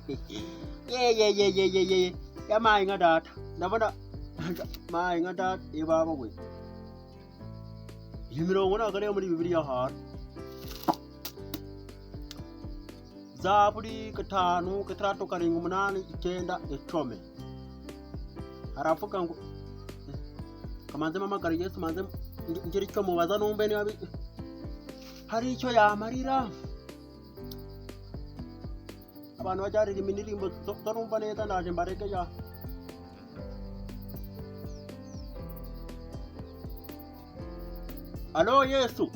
ye yamaye nka data ndabona maye nka data ibaba we iyi mirongo ntabwo ariyo muri Bibiliya hano Zaburi 5 6 7 8 9 10 haravuga ngo kamanze mamagara Yesu manze ngiri cyo mubaza numbe niba hari icyo yamarira abantu bajyarira indirimbo turumva neza naje mbarege ya Alo Yesu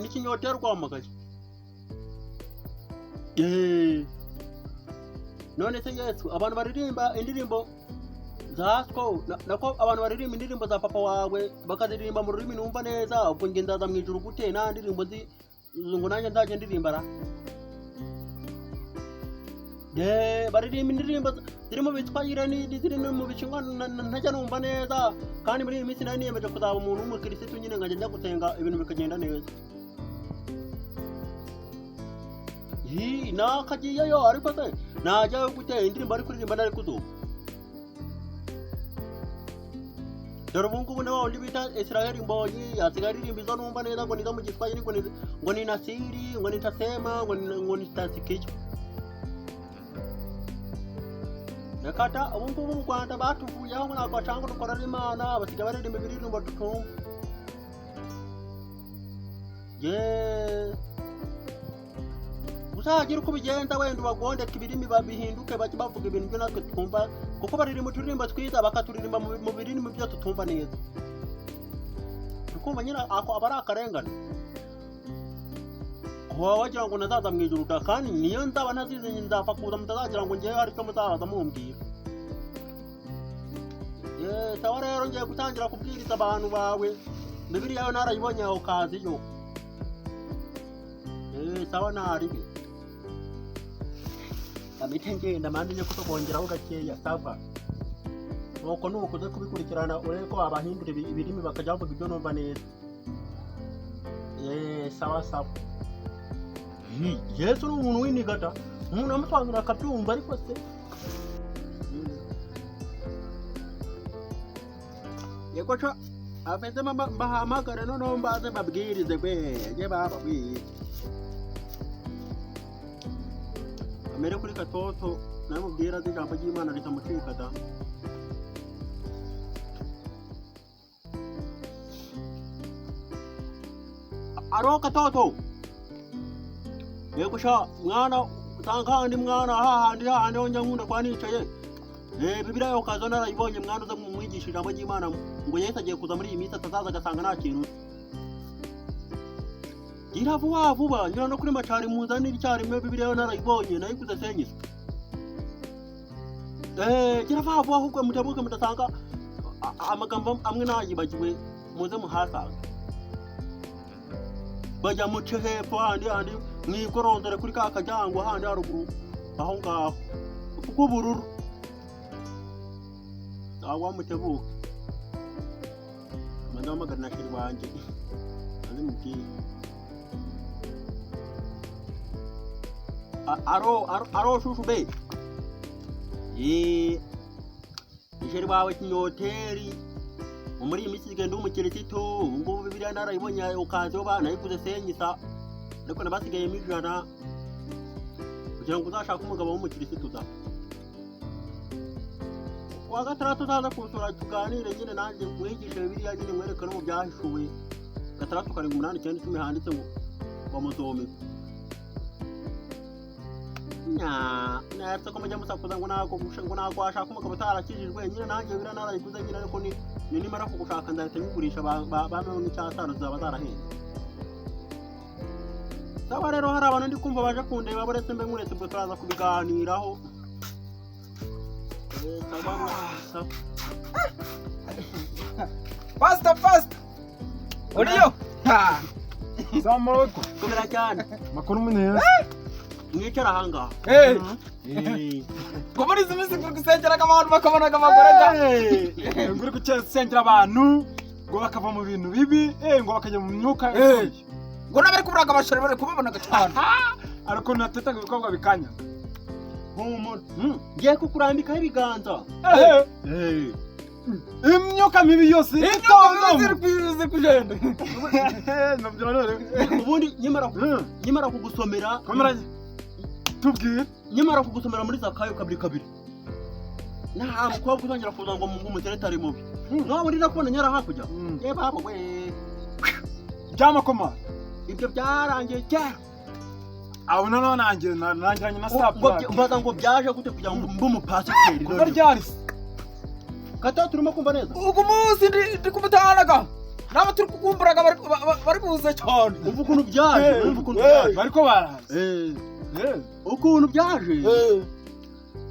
nikinyoterwa amagaye none se Yesu abantu baririmba indirimbo zasko nako abantu baririmba indirimbo za papa wawe bakadirimba mu rurimi numva neza ubwo nge ndaza mwijuru gute na ndirimbo ngo nanjye ndaje ndirimbara baririmba indirimbo zirimo bitwayire zirimo mu bicingwa ntajya numva neza kandi muri iyi minsi nari niyemeje kuzaba umuntu w'umukirisitu nyine nkajya njya gusenga ibintu bikagenda neza nakagiyeyo ariko se najyayo gutera indirimbo ari kuririmba nari kuzuba dore ubu ngubu ni wa wundi bita Israel Mbonyi asigaye aririmba izo numva neza ngo nizo mu Giswahili ngo ni Nasiri ngo ni Tasema ngo ni Tasikicho nakata ubu ngubu mu Rwanda batuvuyeho ngo ntabwo bacanga dukorera Imana basigaye baririmba ibiririmbo tutumva uzagira uko bigenza wenda ubagondeka ibirimi babihinduke bajye bavuga ibintu byo natwe twumva kuko baririmba turirimba twiza bakaturirimba mu birimi byo tutumva neza tukumva nyine ako aba ari akarengane kuba wagira ngo nazaza mu ijuru kandi niyo nzaba nazize nzapfa kuza mutazagira ngo ngewe hari icyo muzaza mumbwira sawa rero ngiye gutangira kubwiriza abantu bawe Bibiliya yo narayibonye aho kazi yo sawa naribi amite ngenda mandi nyo kutongeraho gakeya sawa nuko nukuze kubikurikirana ureko abahindura ibirimi bakajya bavuga ibyo numva neza sawa sawa Yesu ni umuntu w'inigata umuntu amusobanurira akabyumva ariko se yego cyo abeze mbahamagara noneho mbaze babwirize bwenge bababwirize mere kuri Katoto namubwira ijambo ry'Imana ritamucika da Aro Katoto yego sha mwana utankandi mwana hahandi onja nkunda kwanicaye Bibiliya yo kazo narayibonye mwana uza mumwigisha ijambo ry'Imana ngo Yesu agiye kuza muri iyi minsi atazaza agasanga nta kintu gira vuba ngira no kuri macari muzanira icyarimwe Bibiliya yo narayibonye nayikuze senyise gira vuba ahubwo mutabuke mutasanga amagambo amwe nayibagiwe muze muhasanga bajya mu hepfo handi mwigorondere kuri ka kajyango handi haruguru aho ngaho k'ubururu awa mutebuke manda magana na shiri wanje ari mubwiye aro shushu be isheri bawe kinyoteri muri iyi minsi igenda umukirisitu ngo Bibiliya narayibonye ukaze bana yikuze senyisa ariko nabasigaye mijana kugira ngo uzashaka umugabo w'umukirisitu za wa gatandatu uzaza kusura tuganire nyine nanjye mwigishe Bibiliya nyine mwerekane mu byahishuwe 6 7 8 9 10 handitse ngo bamuzome natse ko mujya musakuza ngo nako ashaka umugabo utarakijijwe nyine nanjye Bibiliya narayiguze nyine ariko ni nimara kugushaka ndahita nyigurisha bamwe n'icyatanu zaba zarahenze sawa rero hari abantu ndi kumva baje kundeba boretse mbe muretse bwo turaza kubiganiraho Fast Uriyo Zamoko kumera cyane makuru muneza mwicara hanga ko muri zimisi kuri gusengera abantu bakabona amagore da nguri kucensengera abantu ngo bakava mu bintu bibi ngo bakajya mu myuka ngo nabari kuburaga abashore bari kubabona gatanu ariko natetaga ibikorwa bikanya. humura ngiye kukurambikaho ibiganza. Imyuka mibi yose ziri kugenda. ubundi nyimara kugusomera tubwire nyimara kugusomera muri Zakayo kabiri nta mukobwa uzongera kuza ngo umuteretari mubi. no muri nakubona nyara hakurya babo we byamakoma ibyo byarangiye cyane. abo none nangiranye na staff mbaza ngo byaje gute kugira ngo mbe umupasiteri kuko ryari kata turimo kumva neza. ugu munsi ndi kumutanaga nabo turi kukumburaga bari buze cyane. umva ukuntu byaje bariko baraze ukuntu byaje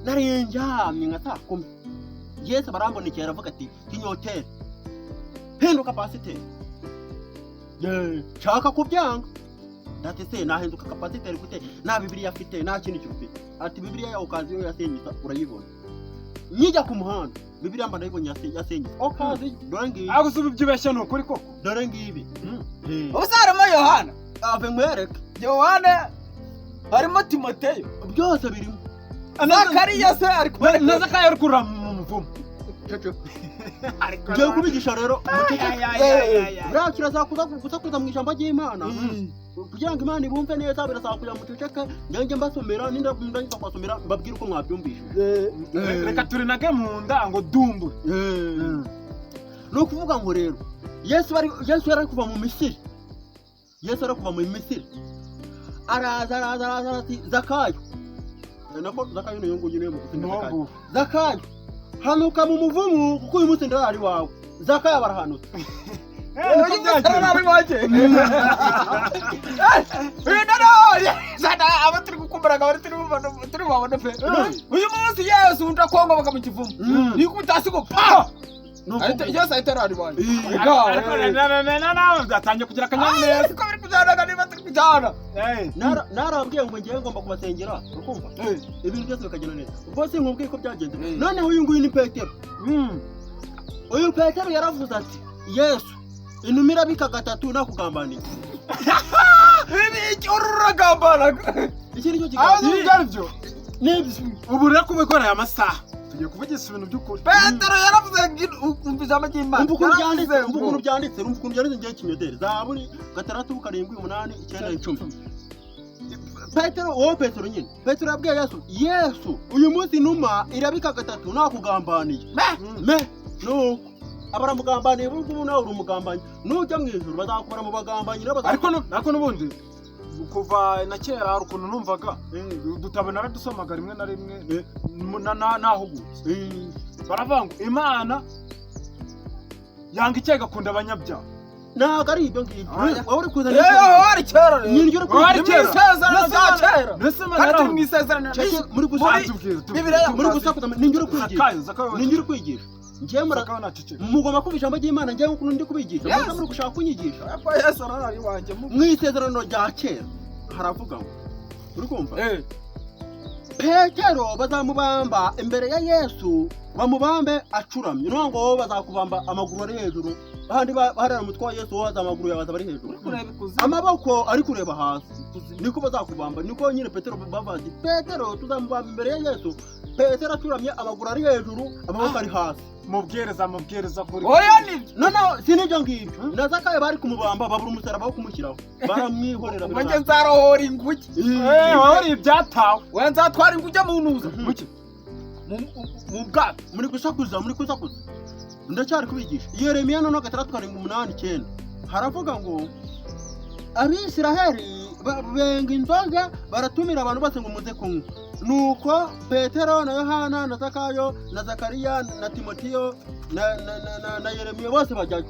narenjamye nka saa 10 Yesu barambonekera aravuga ati kinyoteri hinduka pasiteri. Shaka kubyanga ndate se nahinduka kapasiteri gute na Bibiliya afite nta kintu cyufite. Ati Bibiliya ya okaziyo yasenyisa urayibona nyijya ku muhanda Bibiliya mba ndayibonye yasenyisa okazi dore ngibi agusuba ibyibeshya no kuri koko dore ngibi. Ubusarama Yohana ave mwereke Yohana harimo Timoteyo byose birimo. Zakariya se ari kubera na Zakayo ari kurira mu muvumo. Ngiye kubigisha rero urakira zakuza mu ijambo ry'Imana kugira ngo Imana ibumve neza birasaba kugira muceceke njye mbasomera ninda kwasomera mbabwira uko mwabyumvise. Reka turi nage mu nda ngo dumbu. No kuvuga ngo rero Yesu yari kuva mu Misiri. Yesu yari kuva mu Misiri araza ati Zakayo nako Zakayo niyo nguye niyo mu Zakayo hanuka mu muvumu kuko uyu munsi ndarari wawe. Zakayo barahanutse ari waje zana aba turi kukumburaga bari turi babona pe. uyu munsi Yesu ndakongo baka mu kivumu ni kubitasigo pa Yesu atarari waje na byatangiye kugira akanyamuneza ko biri kujana niba turi kujana. narabwiye ngo ngiye ngomba kubasengera ukumva ibintu byose bikagenda neza. ubwo sinkubwiye ko byagenze. none uyu nguyu ni Petero. uyu Petero yaravuze ati Yesu inumira bika gatatu nakugambaniye. Ibi ururagambanaga iki nicyo kiganiro nibyo ubu rero kubikora aya masaha tugiye kuvugisha ibintu by'ukuri. Petero yaravuze umva ijambo ry'Imana. umva ukuntu byanditse ngiye kimedere Zaburi 6 7 8 9 10. Petero Petero nyine Petero yabwiye Yesu uyu munsi numa irabika gatatu nakugambaniye. No abaramugambaniye ubu nawe uri umugambanyi nujya mu ijuru bazakubara mu bagambanyi ariko nubundi kuva na kera hari ukuntu numvaga dutabona aradusomaga rimwe na rimwe nahugutse baravuga ngo Imana yanga icyaha igakunda abanyabyaha. ntabwo ari ibyo ngibyo wowe uri kuzana wari kera nyinjye uri kwisezerano za kera kandi mu isezerano muri gusakuza ninjye uri kwigisha njye mugomba kuba ijambo ry'Imana njye nk'uko ndi kubigisha muze muri gushaka kunyigisha. Yesu arari wanje mu isezerano rya kera haravuga ngo uri kumva Petero bazamubamba imbere ya Yesu bamubambe acuramye no ngo bazakubamba amaguru ari hejuru ahandi baharara umutwe wa Yesu waza amaguru yabaza bari hejuru amaboko ari kureba hasi niko bazakubamba. niko nyine Petero bavazi Petero tuzamubamba imbere ya Yesu Petero acuramye amaguru ari hejuru amaboko ari hasi. mubwiriza kuri oya ni no sinijyo ngibyo na Zakayo bari kumubamba babura umusaraba wo kumushyiraho baramwihorera. Manje nzarohora inguki wari ibyatawe we nzatwara inguki mu ntuza mu bwato muri gusakuza ndacyari kubigisha. Yeremiya 6:8 haravuga ngo Abisiraheli benga inzoga baratumira abantu bose ngo muze kunywa. Nuko Petero na Yohana na Zakayo na Zakariya na Timoteyo na Yeremiya bose bajyayo.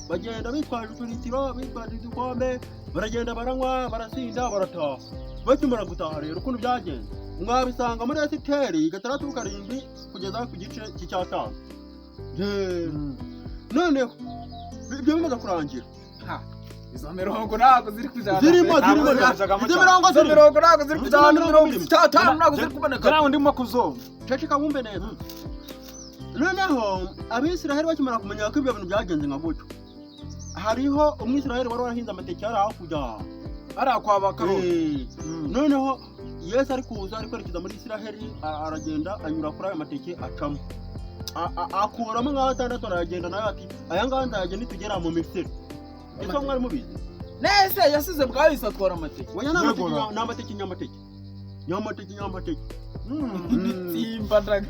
Bagenda bitwaje uturitiro bitwaje udukombe baragenda baranywa barasinda barataha. Bakimara gutaha rero ukuntu byagenze mwabisanga muri Esiteri 6:7 kugeza ku gice cy'A5. none ibyo bimaze kurangira izo mirongo ntabwo ziri kujana zirimo izo mirongo ntabwo ziri kujana mirongo itanu ntabwo ziri kuboneka nawe ndimo kuzoma ceceka wumve neza. noneho Abisiraheli bakimara kumenya ko ibyo bintu byagenze nka gutyo hariho umwisiraheli wari warahinze amateke yari aho kujya ariya kwa bakarori. Noneho Yesu ari kuza ari kwerekeza muri Isiraheli aragenda anyura kuri aya mateke acamo akuramo nk'atandatu aragenda nawe ati aya ngaya nzajya nitugera mu Misiri. Ese mwari mubizi nese yasize bwahise atwara amateke oya n'amateke nyamateke nditsimba ndaga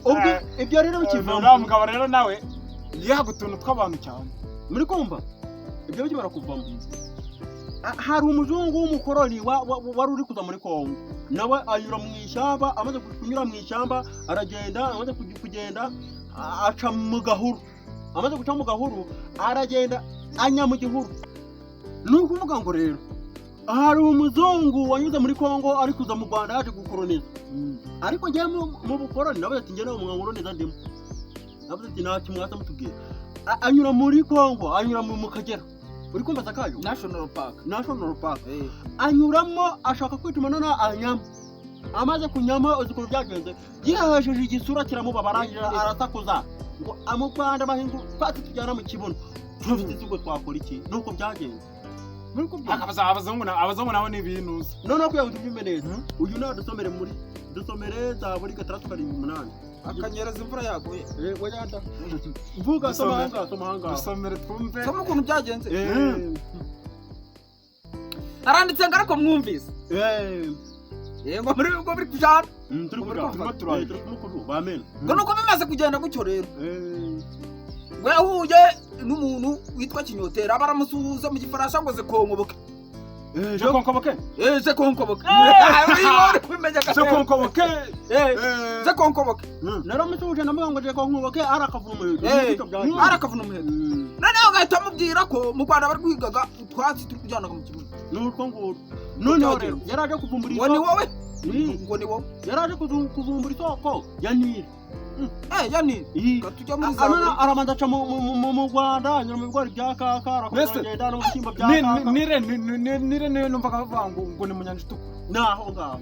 ubwo ibyo rero bikivamo uriya mugabo rero nawe yihaga utuntu tw'abantu cyane muri kumva ibyo bikimara kuvamo hari umuzungu w'umukoroni wari uri kuza muri Kongo nawe anyura mu ishyamba amaze kunyura mu ishyamba aragenda amaze kugenda aca mu gahuru amaze guca mu gahuru aragenda anya mu gihuru ni ukuvuga ngo rero hari umuzungu wanyuze muri Kongo ari kuza mu Rwanda yaje gukoroniza ariko ngiye mu bukoroni nawe ati ngiye mu nkoroniza ndimo navuze ati nta kimwasa mutubwira anyura muri Kongo anyura mu Kagera uri kumva Zakayo National Park anyuramo ashaka kwituma none anyama amaze kunyama uzikuru byagenze yihajeje igisura kiramubabarangije arasakuza ngo amupanda bahingu twati tujyana mu kibuno tufite ubwo twakora iki nuko byagenze muri ko abazungu nabo ni ibinuza none ko yavuze neza uyu nawe dusomere za buri 3:8 akanyereza imvura yaguye wajyata mvuga somanga dusomere twumve soma ukuntu byagenze aranditse ngarako mwumvise ngo muri kujana turi kumukuru bamena ngo nuko bimaze kugenda gutyo rero ngo yahuye n'umuntu witwa Kinyotera baramusuhuza mu gifaransa ngo zekonkoboke zekonkoboke naramusuhuje namuga ngo zekonkoboke arakavuna umuheto noneho ngahita mubwira ko mu Rwanda bari guhigaga utwatsi turi kujyana mu kibuno n'utwo ngutwo noneho rero yaraje kuvumbura isoko ngo ni wowe yaraje kuvumbura isoko ya Nile ya Nile tujya muri za aramanza aca mu Rwanda nyuma mu bigori bya kaka arakugenda no bishyimbo bya kaka Nile numvaga bavuga ngo ni mu nyanja itukura naho ngaho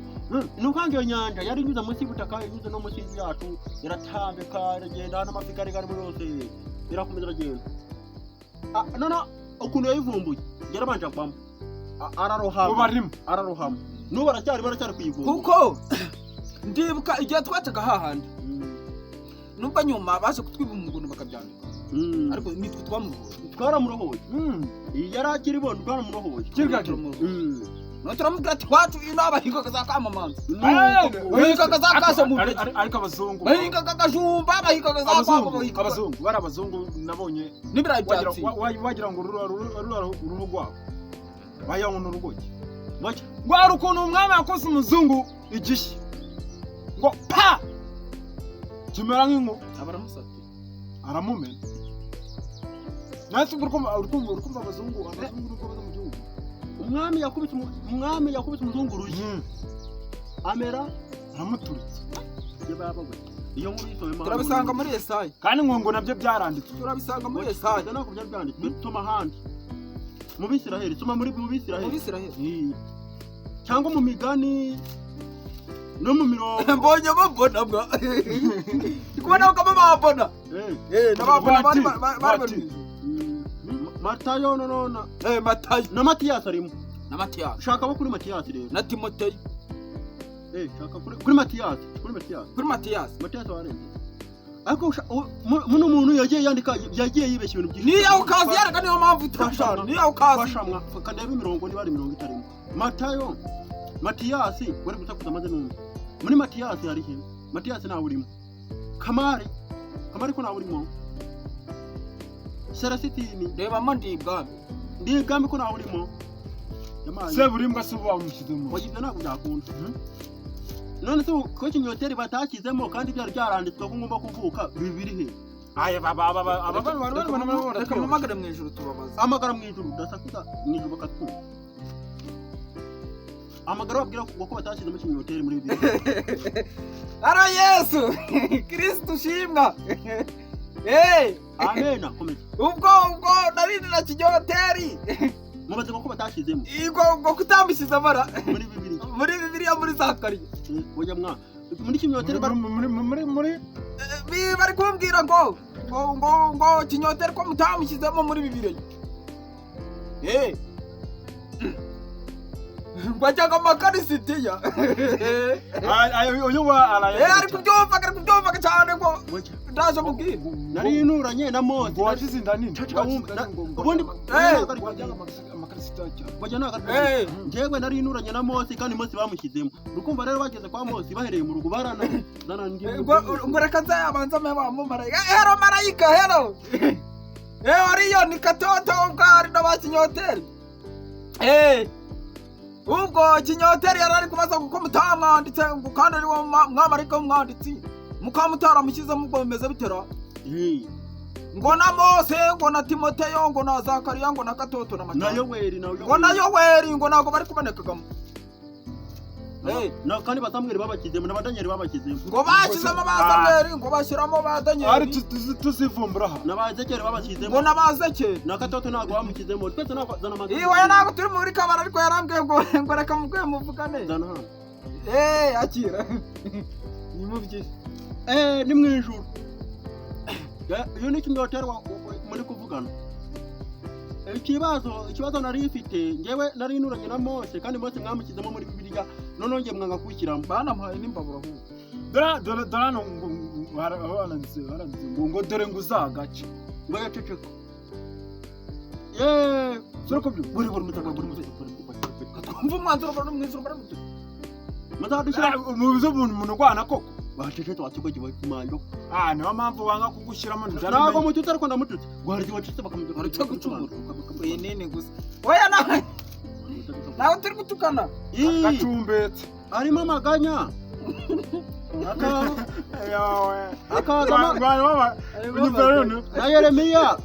nukangiyo nyanja yari inyuze munsi y'ubutaka inyuze no munsi yacu iratambika iragenda n'amafi gari muri yose irakomeza iragenda none ukuntu yayivumbuye yarabanje kwamo ararohama n'ubu baracyari kuyivumba kuko ndibuka igihe twacaga hahandi nubwo nyuma baje kutwiba umugono bakabyandika ariko nitwe twaramurohoye yari akiri bondo twaramurohoye no turamubwira ati wacu inabahigaga za kamamanza bahigaga za kase mu ariko abazungu bahigaga gajumba bahigaga za kwabo abazungu bari abazungu nabonye nibira byatsi wagira ngo uruhu rwabo bayangu n'urugogi ngo ari ukuntu umwami yakoze umuzungu igishyi ngo pa kimera nk'inko abaramusate aramumena nasi urumva abazungu uko baza mu gihugu umwami yakubise umuzungu urushyi amera aramuturitse iyo nkuru yisomemo turabisanga muri Yesaya kandi ngo nabyo byaranditswe turabisanga muri Yesaya nako byari byanditswe tuma handi mu Bisiraheli tuma muri mu Bisiraheli cyangwa mu migani no mu mirongo mbonye babona bwa kubona ko babona n'ababona bari Matayo nona Matayo na Matiyasi arimo na Matiyasi shaka bo kuri Matiyasi rero na Timoteyo shaka kuri Matiyasi Matiyasi warenze ariko muno muntu yagiye yandika yagiye yibeshya ibintu byinshi niyo ukazi yaraga niyo mpamvu turashana niyo ukazi kandi yabi mirongo ni bari mirongo itarimo Matayo Matiyasi wari gusakuza maze numva muri Matiyasi hari he Matiyasi nawe urimo Kamari ko nawe urimo Serasitini reba ndibwami ko nawe urimo se burimbwa se bamushyizemo wagize ntabwo byakunda none se ko Kinyoteri batakizemo kandi byari byaranditswe ko ngomba kuvuka bibiri he aya reka mamagare mu ijuru tubabaza amagara mu ijuru dasakuza mu ijuru bakatwumva amagara babwira ko batashyizemo Kinyoteri muri bibiri ara Yesu Kristo shimwa amena komeza ubwo narindira Kinyoteri mubaze ko batashyizemo ngo kutambishiza amara muri bibiri muri Zakariya oya mwa muri Kinyoteri muri bari kumbwira ngo Kinyoteri ko mutamushyizemo muri bibiri Ngwajyaga amakarisitiya. Uyu wa araye. Ari kubyumva cyane ngo ndaje mubwira. Nari inuranye na Mose. Ngo washize inda nini? Ubundi amakarisitiya cyane. bajya naga. Njyewe nari inuranye na Mose kandi Mose bamushyizemo. Urukumva rero bageze kwa Mose bahereye mu rugo barana. Ngo reka nzabanza mu marayika. Hero marayika hero. Ariyo ni katoto ubwari n'abakinyoteri. Ubwo kinyoteri yarari kubaza kuko mutamwanditse ngo kandi ari wo mwamarika w'umwanditsi mukamutara mukize mugomeze bitera ngo na Mose ngo na Timoteyo ngo na Zakariya ngo na Katoto na Matana ngo na Yoweri ngo nago bari kubonekagamo na kandi basamweri babakizemo na badanyeri babakizemo ngo bashyizemo basamweri ngo bashyiramo badanyeri ari tuzivumbura ha na bazekere babakizemo ngo na bazeke na Katoto nago bamukizemo twese nako zana magana iwe nago turi muri kabara ariko yarambwiye ngo reka mugwe muvugane zana hano akira ni muvye ni mwijuru iyo ni kinyoteri muri kuvugana ikibazo nari ifite njyewe nari inuranye na Mose kandi Mose mwamukizemo muri Bibiliya none ngiye mwanga kwishyiramo banamuhaye n'imbabura hu dora no baranze ngo dore ngo uzagace ngo yaceceka soko byo buri mutaka twumva umwanzuro bari mwijuru bari muzadushyira mu bizo umuntu rwana koko bacecetse wakigo giwe kumanyo niyo mpamvu wanga kugushyiramo ntabwo mututse ariko ndamututse gwari giwe citse bakamutse aricyo gucumura nini gusa oya nawe turi gutukana gacumbetse arimo amaganya na Yeremiya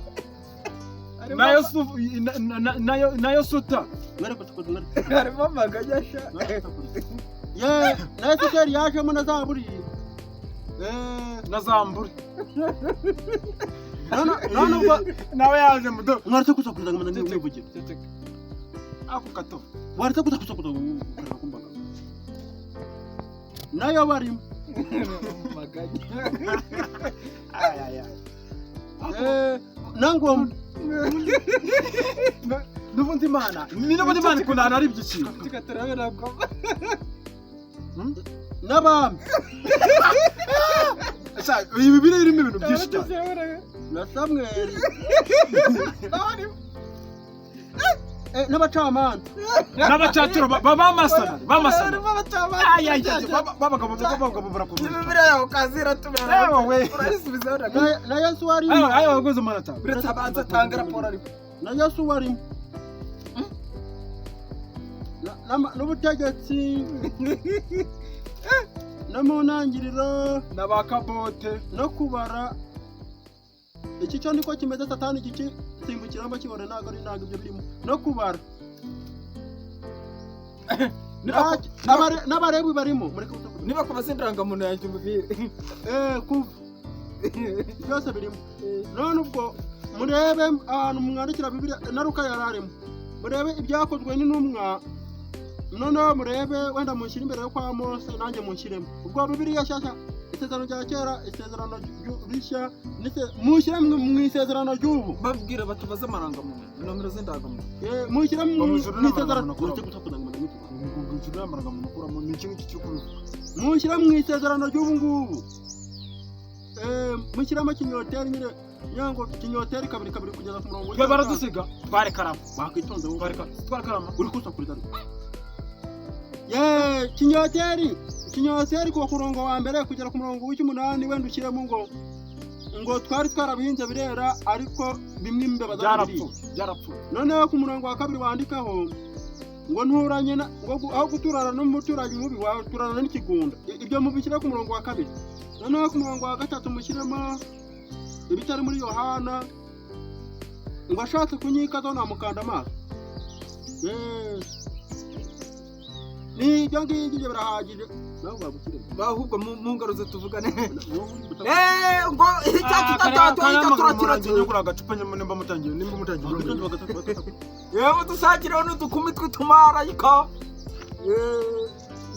nayo suta harimo amaganya sha na Esiteri yajemo na Zaburi na Zamburi none ubwo nawe yaje mudo mwaretse kusakuza ngo ndende wivugira ako kato waretse kusakuza kumbaga nayo barimo maganya nango nubundi Imana kunana ari byiciro tukatarabe nabwo n'abami ibi birimo ibintu byinshi cyane na Samweli n'abacamanza n'abacaciro bamasana babagabo barakomeye Bibiliya yawe kazira tumera urayisubiza na Yesu warimo ayo wagoze manata uretabanza tanga raporo ariko na Yesu warimo n'ubutegetsi no mu ntangiriro n'abakabote no kubara iki cyo niko kimeze Satani iki simbukiramo kibone ntago ibyo birimo no kubara n'abarebu barimo niba kubaza indangamuntu yanjye umubwire kuva byose birimo none ubwo murebe ahantu mwandikira Bibiliya na Luka yararimo murebe ibyakozwe n'intumwa noneho murebe wenda mushyira imbere yo kwa Mose nanjye mushyiremo ubwo Bibiliya shyashya isezerano rya kera isezerano rishya mushyire mu isezerano ry'ubu babwira batubaze amarangamuntu nomero z'indangamuntu mushyire mu isezerano mushyire mu isezerano ry'ubu ngubu mushyiramo kinyoteri nyine yango kinyoteri kabiri kugeza ku murongo twe baradusiga tware karama bakwitonze tware karama uri kusakuriza kinyoteri ku murongo wa mbere kugera ku murongo w'umunani wenda ushyiremo ngo twari twarabihinze birera ariko bimwe imbeba byarapfu noneho ku murongo wa kabiri wandikaho ngo nturanye ngo aho guturana n'umuturage mubi wawe turana n'ikigunda ibyo mubishyira ku murongo wa kabiri noneho ku murongo wa gatatu mushyiremo ibitari muri Yohana ngo ashatse kunyikazo namukanda amaso ni ibyo ngibyo birahagije nawe bagushyiremo ahubwo mu ngaruze tuvugane ngo icyatsi tatatu turakiretse nyugura agacupa nimba mutangiye yewe dusakireho n'udukumi tw'utumarayika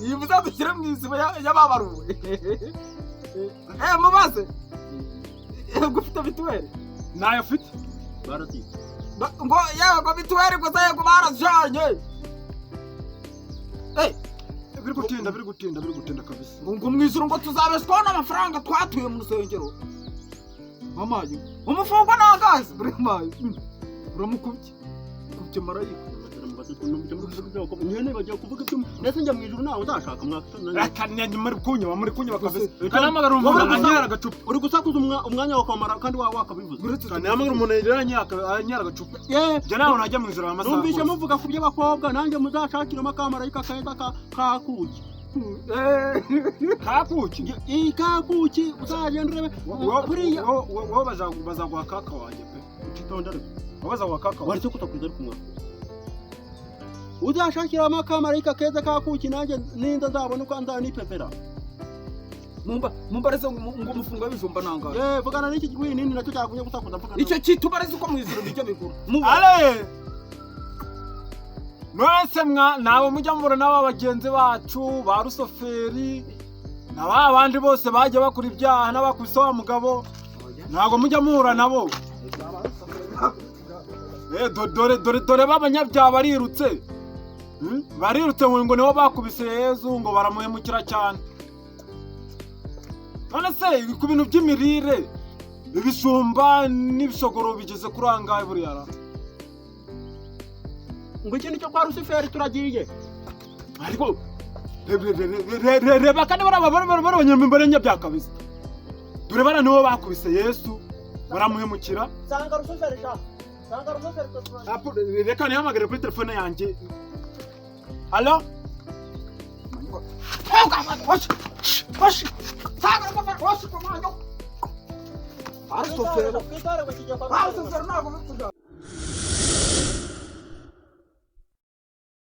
yibuza dushyire mu iziba y'ababaruwe mubaze gufite mituweli nayo ufite barati ngo yewe ngo mituweli gusa yego barajanye biri gutinda kabisa. ngo mwijuru ngo tuzabeshwaho n'amafaranga twatuye mu rusengero. Amaye umufungo nangazi buri maye uramukubye kubye marayika nyene bagiye kuvuga ibyo ndetse njya mu ijuru nawe uzashaka mwaka akanya muri kunywa kabisa. Kanamagara umuntu anyara agacupa. uri gusakuza umwanya wa kamara kandi wakabivuze. Kanamagara umuntu anyara agacupa. Je nawe najya mu ijuru amasaha. Numvise muvuga ku by'abakobwa nanjye muzashakira makamarayika keza kakuki. Kakuki kakuki uzagenda urebe buriya wowe bazaguha kaka wanjye pe. Utitondere Bazaguha kaka wari cyo kutakwiza ari kumwe. Uzashakira makamarayika keza kakuki nanjye ninda nzabona uko nzanipepera. Mumbareze ngo umufungo w'ibijumba nangahe. Vugana n'iki gwinini nacyo cyagunye gusakuza mvuga. Icyo kitubareze uko mu ijuru bijya bigura. Ale Mwese nabo mujya mubura n'aba bagenzi bacu ba rusoferi n'aba bandi bose baje bakora ibyaha n'abakubise wa mugabo ntago mujya muhura nabo. Dore babanyabyaha barirutse. Barirutse ngo niho bakubise Yezu ngo baramuhemukira cyane. None se ku bintu by'imirire ibisumba n'ibishogoro bigeze kurangaye buriya. Ngo iki nicyo kwa Rusiferi turagiye. Ariko reba kandi barabanyambere byakabise. Dore bara niho bakubise Yesu baramuhemukira. Sanga Rusiferi sha. Sanga Rusiferi reka nihamagare kuri telefone yanjye. Allo? Washi. Sanga Rusiferi washi komanyo. Rusiferi ntabwo bivuga.